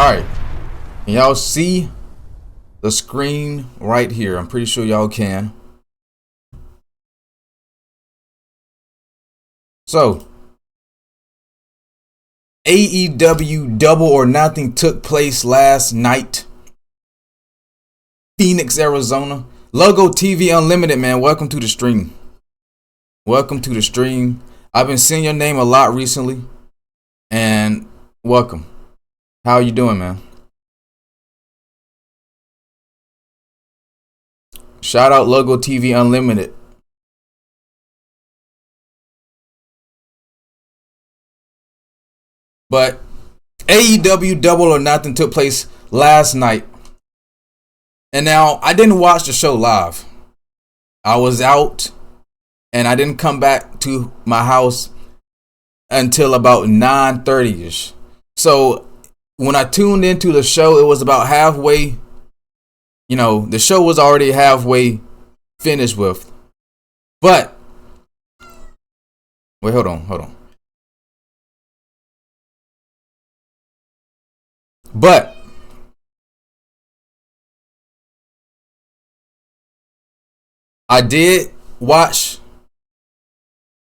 Alright, can y'all see the screen right here? I'm pretty sure y'all can. So, AEW Double or Nothing took place last night. Phoenix, Arizona. Logo TV Unlimited, man. Welcome to the stream. Welcome to the stream. I've been seeing your name a lot recently. And welcome. How are you doing, man? Shout out Logo TV Unlimited. But AEW Double or Nothing took place last night. And now, I didn't watch the show live. I was out and I didn't come back to my house until about 9:30ish. So, when I tuned into the show, it was about halfway. You know, the show was already halfway finished with. But, wait, hold on. But, I did watch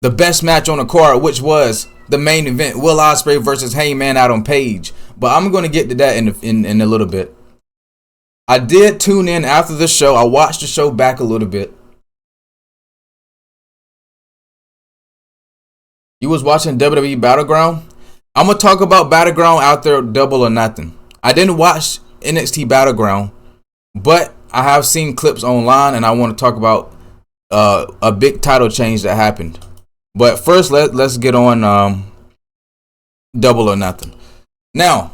the best match on the card, which was the main event, Will Ospreay versus Hangman out on Page. But I'm going to get to that in a little bit. I did tune in after the show. I watched the show back a little bit. You was watching WWE Battleground? I'm going to talk about Battleground out there, Double or Nothing. I didn't watch NXT Battleground, but I have seen clips online, and I want to talk about a big title change that happened. But first, let's get on Double or Nothing. Now,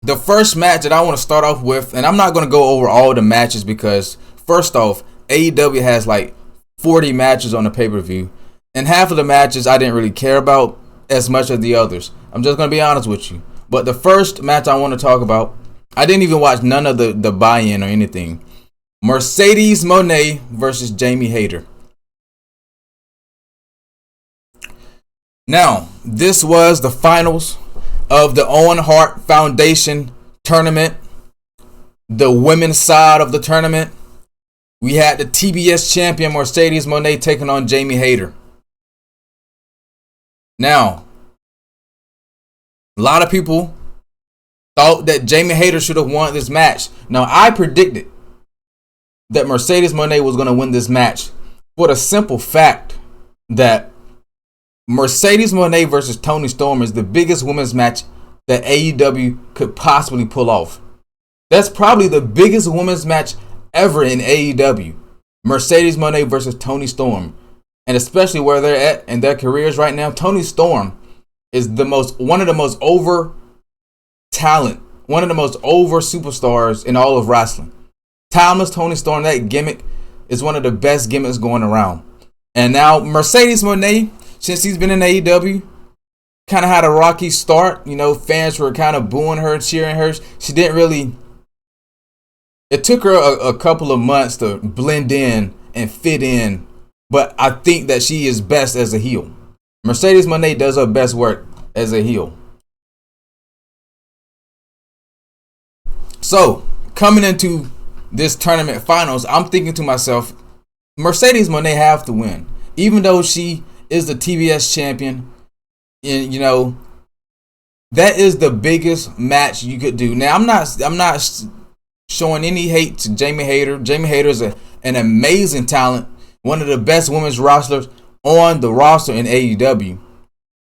the first match that I want to start off with, and I'm not going to go over all the matches because, first off, AEW has like 40 matches on the pay-per-view, and half of the matches I didn't really care about as much as the others. I'm just going to be honest with you. But the first match I want to talk about, I didn't even watch none of the buy-in or anything. Mercedes Moné versus Jamie Hayter. Now, this was the finals of the Owen Hart Foundation tournament. The women's side of the tournament. We had the TBS champion Mercedes Moné taking on Jamie Hayter. Now, a lot of people thought that Jamie Hayter should have won this match. Now, I predicted that Mercedes Moné was going to win this match for the simple fact that Mercedes Moné versus Toni Storm is the biggest women's match that AEW could possibly pull off. That's probably the biggest women's match ever in AEW. Mercedes Moné versus Toni Storm. And especially where they're at in their careers right now, Toni Storm is one of the most over talent, one of the most over superstars in all of wrestling. Timeless Toni Storm, that gimmick is one of the best gimmicks going around. And now Mercedes Moné, since she's been in AEW, kind of had a rocky start. You know, fans were kind of booing her and cheering her. She didn't really. It took her a couple of months to blend in and fit in. But I think that she is best as a heel. Mercedes Moné does her best work as a heel. So, coming into this tournament finals, I'm thinking to myself, Mercedes Moné have to win. Even though she is the TBS champion, and you know, that is the biggest match you could do. Now, I'm not showing any hate to Jamie Hayter. Jamie Hayter is an amazing talent, one of the best women's wrestlers on the roster in AEW.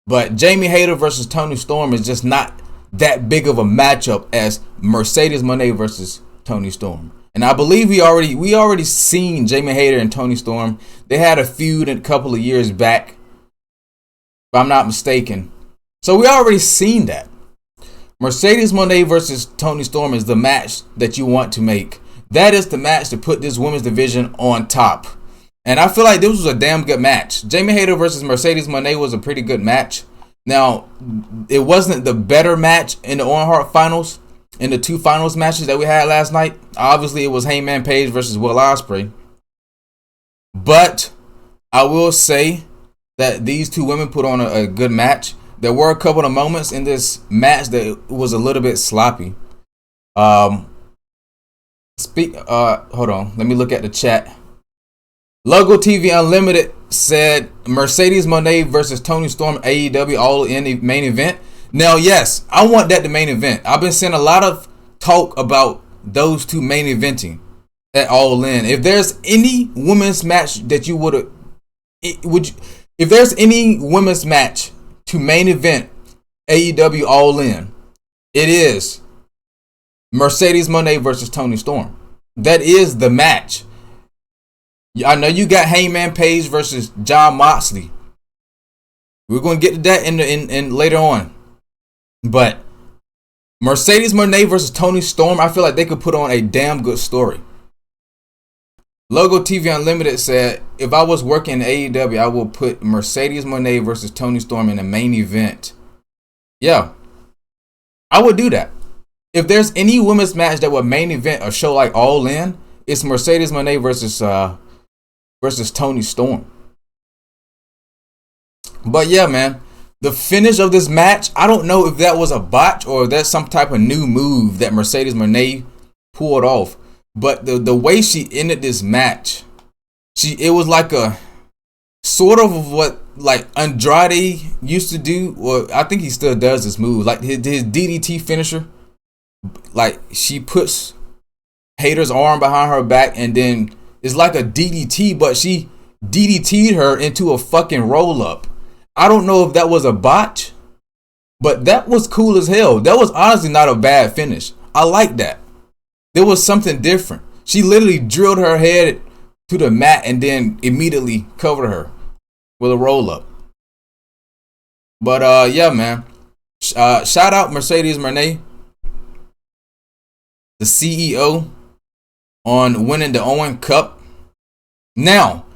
But Jamie Hayter versus Toni Storm is just not that big of a matchup as Mercedes Moné versus Toni Storm. And I believe we already seen Jamie Hayter and Toni Storm. They had a feud a couple of years back, if I'm not mistaken. So we already seen that. Mercedes Moné versus Toni Storm is the match that you want to make. That is the match to put this women's division on top. And I feel like this was a damn good match. Jamie Hayter versus Mercedes Moné was a pretty good match. Now, it wasn't the better match in the Owen Hart finals, in the two finals matches that we had last night. Obviously, it was Hangman Page versus Will Ospreay. But I will say that these two women put on a good match. there were a couple of moments in this match that was a little bit sloppy. Hold on. Let me look at the chat. Logo TV Unlimited said Mercedes Moné versus Toni Storm AEW All In the main event. Now, yes, I want that the main event. I've been seeing a lot of talk about those two main eventing at All In. If there's any women's match that you if there's any women's match to main event AEW All In, it is Mercedes Moné versus Toni Storm. That is the match. I know you got Hangman Page versus Jon Moxley. We're going to get to that in later on. But Mercedes Moné versus Toni Storm, I feel like they could put on a damn good story. Logo TV Unlimited said, if I was working in AEW, I will put Mercedes Moné versus Toni Storm in the main event. Yeah, I would do that. If there's any women's match that would main event a show like All In, it's Mercedes Moné versus Toni Storm. But yeah, man, the finish of this match, I don't know if that was a botch or if that's some type of new move that Mercedes Moné pulled off. But the way she ended this match, it was like a sort of what like Andrade used to do. Well, I think he still does this move, like his DDT finisher. Like she puts Hayter's arm behind her back, and then it's like a DDT, but she DDT'd her into a fucking roll up. I don't know if that was a botch, but that was cool as hell. That was honestly not a bad finish. I like that. There was something different. She literally drilled her head to the mat and then immediately covered her with a roll up. But yeah, man. Shout out Mercedes Moné, the CEO, on winning the Owen Cup. Now,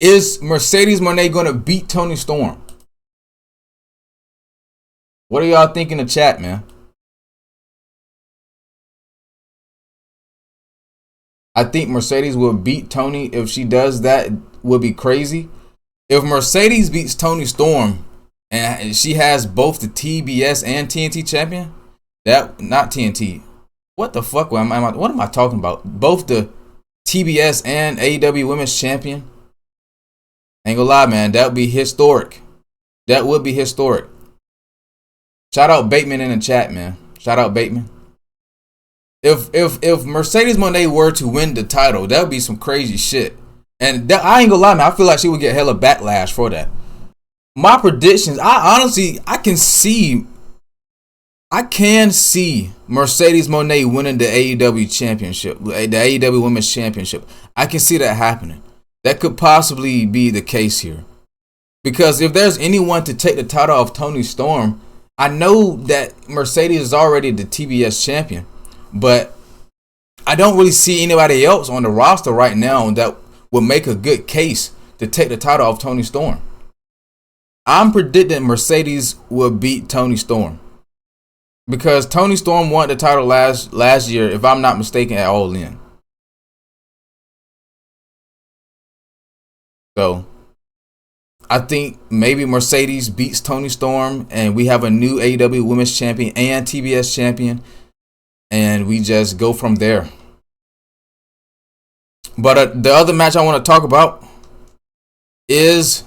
is Mercedes Moné going to beat Toni Storm? What are y'all thinking in the chat, man? I think Mercedes will beat Toni. If she does that, it will be crazy. If Mercedes beats Toni Storm and she has both the TBS and TNT champion, not TNT. What the fuck? What am I talking about? Both the TBS and AEW Women's Champion. Ain't gonna lie, man. That would be historic. That would be historic. Shout out Bateman in the chat, man. Shout out Bateman. If Mercedes Moné were to win the title, that would be some crazy shit. And I ain't gonna lie, man. I feel like she would get hella backlash for that. My predictions, I can see Mercedes Moné winning the AEW championship, the AEW Women's Championship. I can see that happening. That could possibly be the case here. Because if there's anyone to take the title of Toni Storm, I know that Mercedes is already the TBS champion. But I don't really see anybody else on the roster right now that would make a good case to take the title off Toni Storm. I'm predicting Mercedes will beat Toni Storm. Because Toni Storm won the title last year, if I'm not mistaken, at All In. So, I think maybe Mercedes beats Toni Storm and we have a new AEW Women's Champion and TBS Champion. And we just go from there. But the other match I want to talk about is,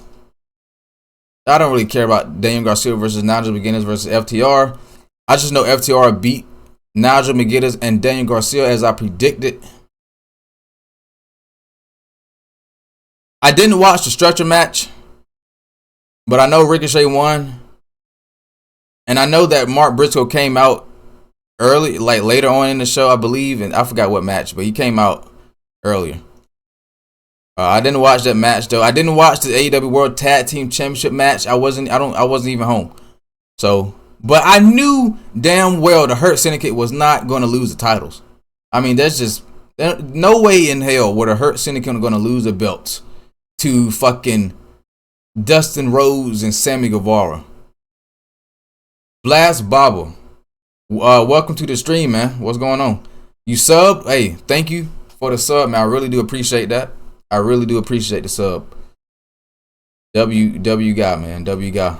I don't really care about Daniel Garcia versus Nigel McGuinness versus FTR. I just know FTR beat Nigel McGuinness and Daniel Garcia as I predicted. I didn't watch the stretcher match, but I know Ricochet won. And I know that Mark Briscoe came out early, like later on in the show, I believe, and I forgot what match, but he came out earlier. I didn't watch that match though. I didn't watch the AEW World Tag Team Championship match. I wasn't even home. So, but I knew damn well the Hurt Syndicate was not going to lose the titles. I mean, there's no way in hell where the Hurt Syndicate are going to lose the belts to fucking Dustin Rhodes and Sammy Guevara. Blast Baba. Welcome to the stream, man. What's going on? You sub? Hey, thank you for the sub, man. I really do appreciate that. I really do appreciate the sub. W guy, man. W guy.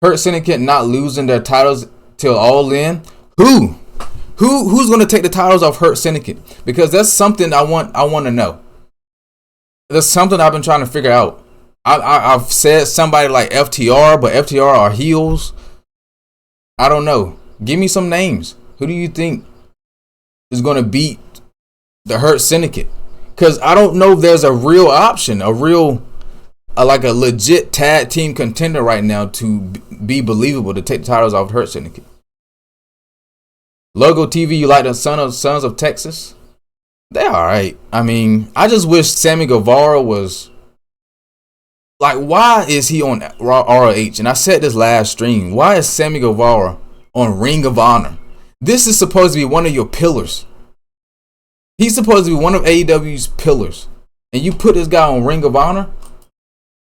Hurt Syndicate not losing their titles till All In. Who's going to take the titles off Hurt Syndicate? Because that's something I want to know. That's something I've been trying to figure out. I've said somebody like FTR, but FTR are heels. I don't know. Give me some names. Who do you think is going to beat the Hurt Syndicate? Because I don't know if there's a real option, like a legit tag team contender right now to be believable to take the titles off Hurt Syndicate. Logo TV, you like the Sons of Texas? They're alright. I mean, I just wish Sammy Guevara was... Like, why is he on ROH? And I said this last stream. Why is Sammy Guevara on Ring of Honor? This is supposed to be one of your pillars. He's supposed to be one of AEW's pillars. And you put this guy on Ring of Honor?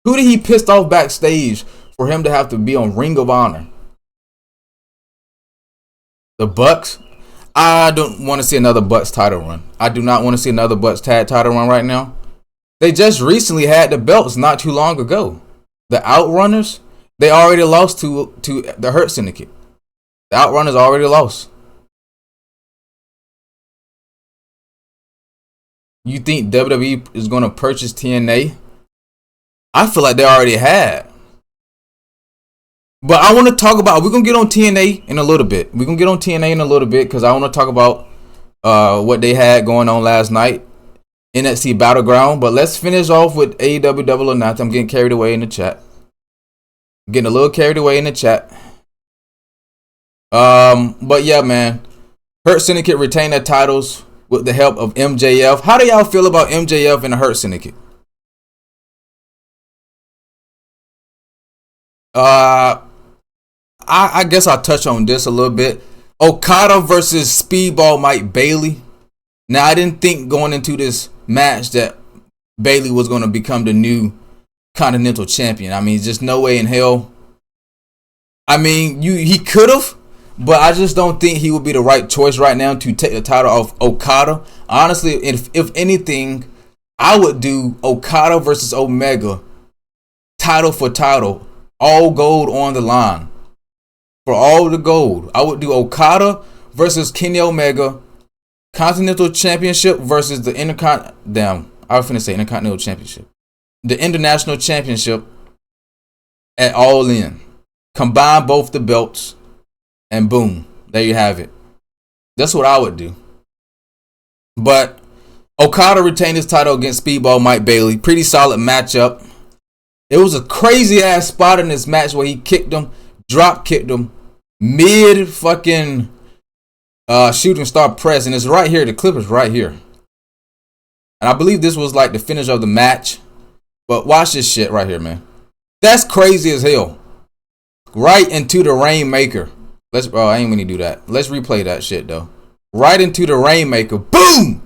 Who did he piss off backstage for him to have to be on Ring of Honor? The Bucks? I don't want to see another Bucks title run. I do not want to see another Bucks tag title run right now. They just recently had the belts not too long ago. The Outrunners, they already lost to the Hurt Syndicate. The Outrunners already lost. You think WWE is going to purchase TNA? I feel like they already had. But I want to talk about, we're going to get on TNA in a little bit. We're going to get on TNA in a little bit because I want to talk about what they had going on last night. NXT Battleground. But let's finish off with AEW Double or Nothing. I'm getting carried away in the chat. Getting a little carried away in the chat. But yeah, man. Hurt Syndicate retained their titles with the help of MJF. How do y'all feel about MJF and the Hurt Syndicate? I guess I'll touch on this a little bit. Okada versus Speedball Mike Bailey. Now, I didn't think going into this match that Bailey was going to become the new Continental Champion. I mean, just no way in hell. I mean, he could have, but I just don't think he would be the right choice right now to take the title off Okada. Honestly, if anything, I would do Okada versus Omega, title for title, all gold on the line. For all the gold, I would do Okada versus Kenny Omega, Continental Championship versus the Intercontinental Championship. The International Championship at All In. Combine both the belts and boom, there you have it. That's what I would do. But Okada retained his title against Speedball Mike Bailey. Pretty solid matchup. It was a crazy ass spot in this match where he kicked him, drop kicked him, mid fucking shooting star press, and it's right here. The clip is right here, and I believe this was like the finish of the match. But watch this shit right here, man. That's crazy as hell. Right into the Rainmaker. I ain't gonna do that. Let's replay that shit though. Right into the Rainmaker. Boom!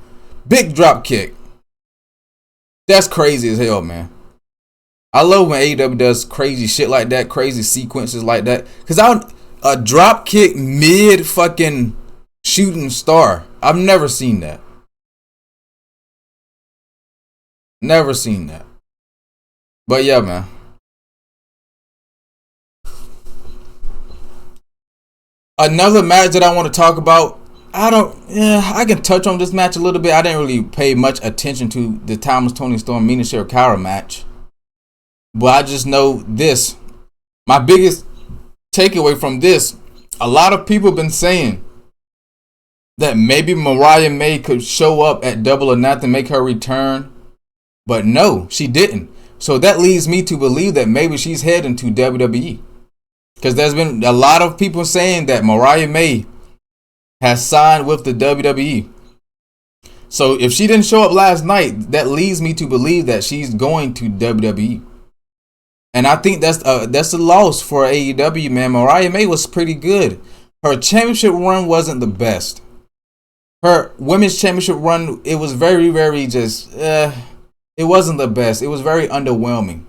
Big drop kick. That's crazy as hell, man. I love when AEW does crazy shit like that, crazy sequences like that. Cause a drop kick mid fucking shooting star. I've never seen that. Never seen that. But yeah, man. Another match that I want to talk about. I can touch on this match a little bit. I didn't really pay much attention to the Thomas Toni Storm Mina Shirakawa match. But I just know this. My biggest takeaway from this, a lot of people have been saying that maybe Mariah May could show up at Double or Nothing, make her return. But no, she didn't. So that leads me to believe that maybe she's heading to WWE. Because there's been a lot of people saying that Mariah May has signed with the WWE. So if she didn't show up last night, that leads me to believe that she's going to WWE. And I think that's a loss for AEW, man. Mariah May was pretty good. Her championship run wasn't the best. Her women's championship run, it was very, very just, it wasn't the best. It was very underwhelming.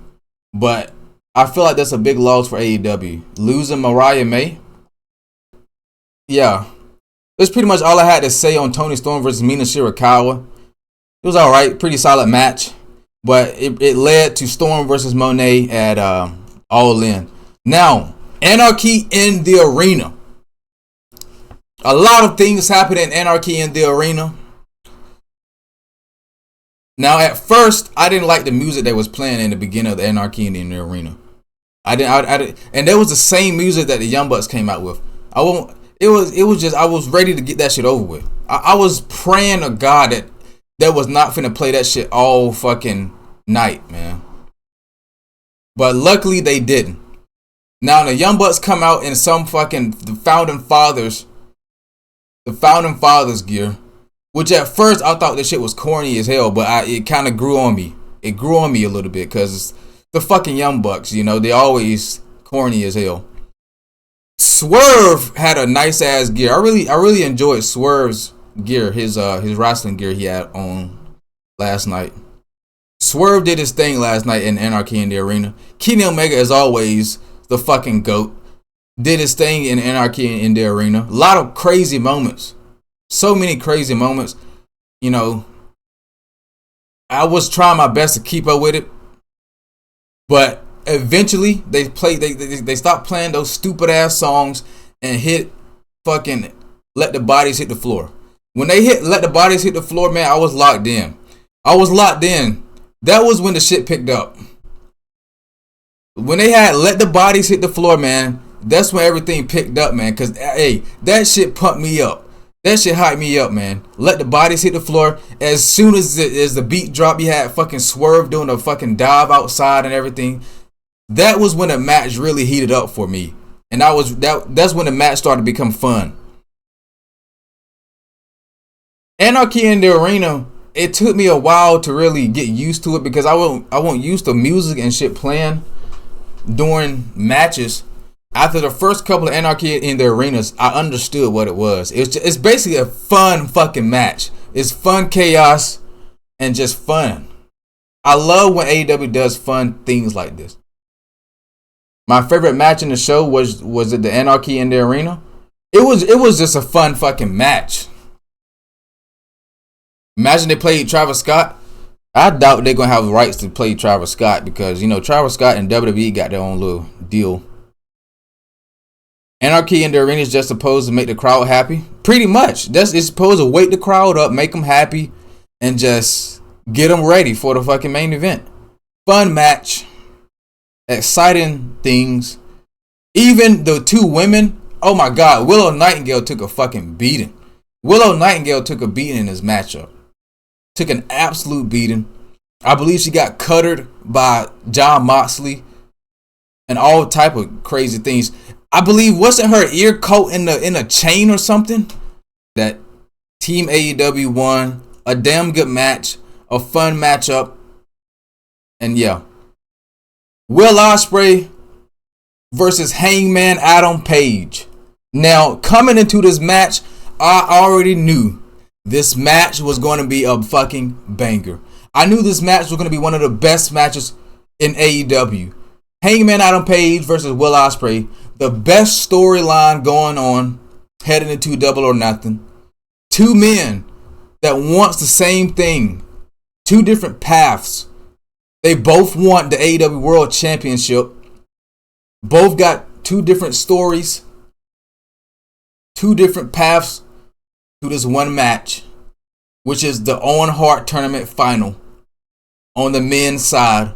But I feel like that's a big loss for AEW. Losing Mariah May. Yeah. That's pretty much all I had to say on Toni Storm versus Mina Shirakawa. It was alright. Pretty solid match. But it led to Storm versus Moné at All In. Now, Anarchy in the arena. A lot of things happened in Anarchy in the arena. Now, at first, I didn't like the music that was playing in the beginning of the Anarchy in the arena. I didn't, and that was the same music that the Young Bucks came out with. It was just, I was ready to get that shit over with. I was praying to God that was not finna play that shit all fucking night, man. But luckily they didn't. Now the Young Bucks come out in some fucking the Founding Fathers gear, which at first I thought this shit was corny as hell, but it kind of grew on me. It grew on me a little bit because the fucking Young Bucks, you know, they always corny as hell. Swerve had a nice ass gear. I really enjoyed Swerve's gear, his wrestling gear he had on last night. Swerve did his thing last night in Anarchy in the arena. Kenny Omega, as always, the fucking GOAT, did his thing in Anarchy in the arena. A lot of crazy moments. So many crazy moments. You know, I was trying my best to keep up with it. But eventually, they stopped playing those stupid ass songs and hit fucking Let the Bodies Hit the Floor. When they hit Let the Bodies Hit the Floor, man, I was locked in. That was when the shit picked up. When they had Let the Bodies Hit the Floor, man, that's when everything picked up, man. Because, hey, that shit pumped me up. That shit hyped me up, man. Let the Bodies Hit the Floor. As soon as the beat dropped, you had fucking Swerve doing a fucking dive outside and everything. That was when the match really heated up for me. And that's when the match started to become fun. Anarchy in the arena, it took me a while to really get used to it because I wasn't used to music and shit playing during matches. After the first couple of Anarchy in the arenas, I understood what it was. It's basically a fun fucking match. It's fun chaos and just fun. I love when AEW does fun things like this. My favorite match in the show was it the Anarchy in the arena? It was just a fun fucking match. Imagine they played Travis Scott. I doubt they're gonna have the rights to play Travis Scott because, you know, Travis Scott and WWE got their own little deal. Anarchy in the arena is just supposed to make the crowd happy. Pretty much. It's supposed to wake the crowd up, make them happy, and just get them ready for the fucking main event. Fun match. Exciting things. Even the two women, oh my God, Willow Nightingale took a fucking beating. Willow Nightingale took a beating in this matchup. Took an absolute beating. I believe she got cuttered by Jon Moxley and all type of crazy things. I believe, wasn't her ear caught in a chain or something? That Team AEW won. A damn good match. A fun matchup. And yeah. Will Ospreay versus Hangman Adam Page. Now, coming into this match, I already knew this match was going to be a fucking banger. I knew this match was going to be one of the best matches in AEW. Hangman Adam Page versus Will Ospreay. The best storyline going on heading into Double or Nothing. Two men that wants the same thing. Two different paths. They both want the AEW World Championship. Both got two different stories. Two different paths to this one match, which is the Owen Hart Tournament Final on the men's side.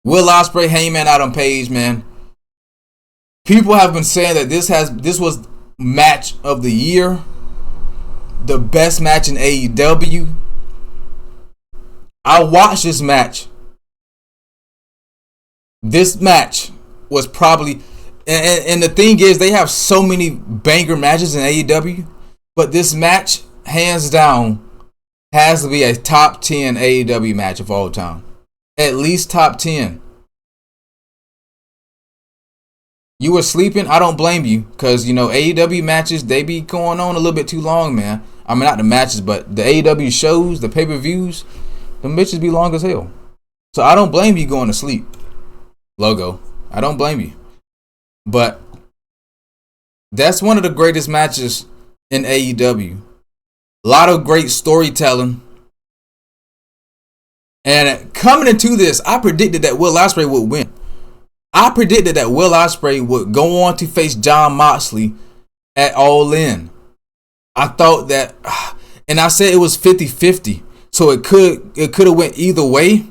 Will Ospreay, Hangman Adam Page, man. People have been saying that this was match of the year, the best match in AEW. I watched this match. This match was probably, and the thing is, they have so many banger matches in AEW, but this match, hands down, has to be a top 10 AEW match of all time. At least top 10. You were sleeping? I don't blame you. Because, you know, AEW matches, they be going on a little bit too long, man. I mean, not the matches, but the AEW shows, the pay-per-views, the bitches be long as hell. So I don't blame you going to sleep. Logo. I don't blame you. But that's one of the greatest matches in AEW. A lot of great storytelling. And coming into this, I predicted that Will Ospreay would win. I predicted that Will Ospreay would go on to face Jon Moxley at All In. I thought that, and I said it was 50-50, so it could have went either way.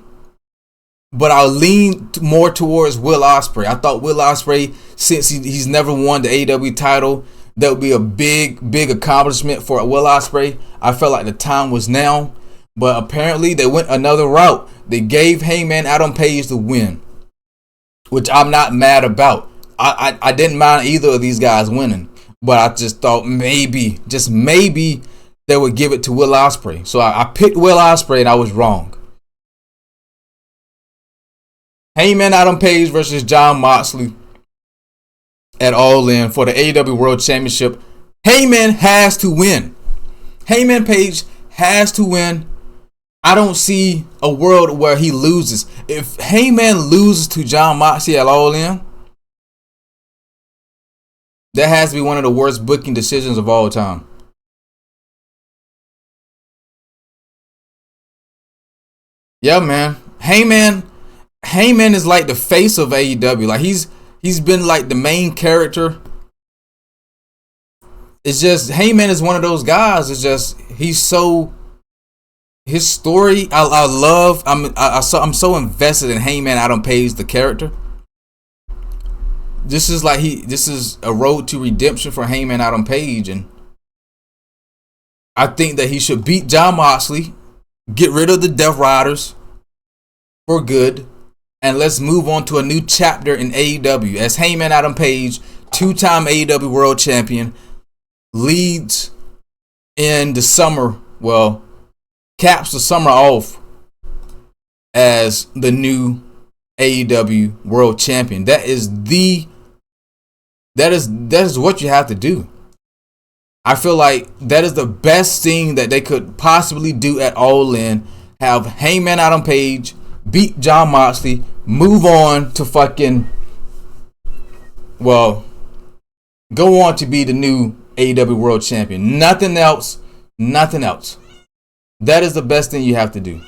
But I leaned more towards Will Ospreay. I thought Will Ospreay, since he's never won the AEW title, that would be a big accomplishment for Will Ospreay. I felt like the time was now. But apparently they went another route. They gave Hangman Adam Page the win, which I'm not mad about. I didn't mind either of these guys winning. But I just thought maybe, just maybe, they would give it to Will Ospreay. So I picked Will Ospreay and I was wrong. Hangman Adam Page versus Jon Moxley at All In for the AEW World Championship. Hangman has to win. Hangman Page has to win. I don't see a world where he loses. If Hangman loses to Jon Moxley at All In, that has to be one of the worst booking decisions of all time. Yeah, man. Hangman is like the face of AEW. Like he's been like the main character. It's just Hangman is one of those guys. It's just his story. I love. I'm so invested in Hangman Adam Page, the character. This is a road to redemption for Hangman Adam Page, and I think that he should beat Jon Moxley, get rid of the Death Riders for good, and let's move on to a new chapter in AEW as Hangman Adam Page, two-time AEW World Champion, leads in the summer. Well, caps the summer off as the new AEW World Champion. That is what you have to do. I feel like that is the best thing that they could possibly do at All In. Have Hangman Adam Page beat Jon Moxley, move on to go on to be the new AEW World Champion. Nothing else. That is the best thing you have to do.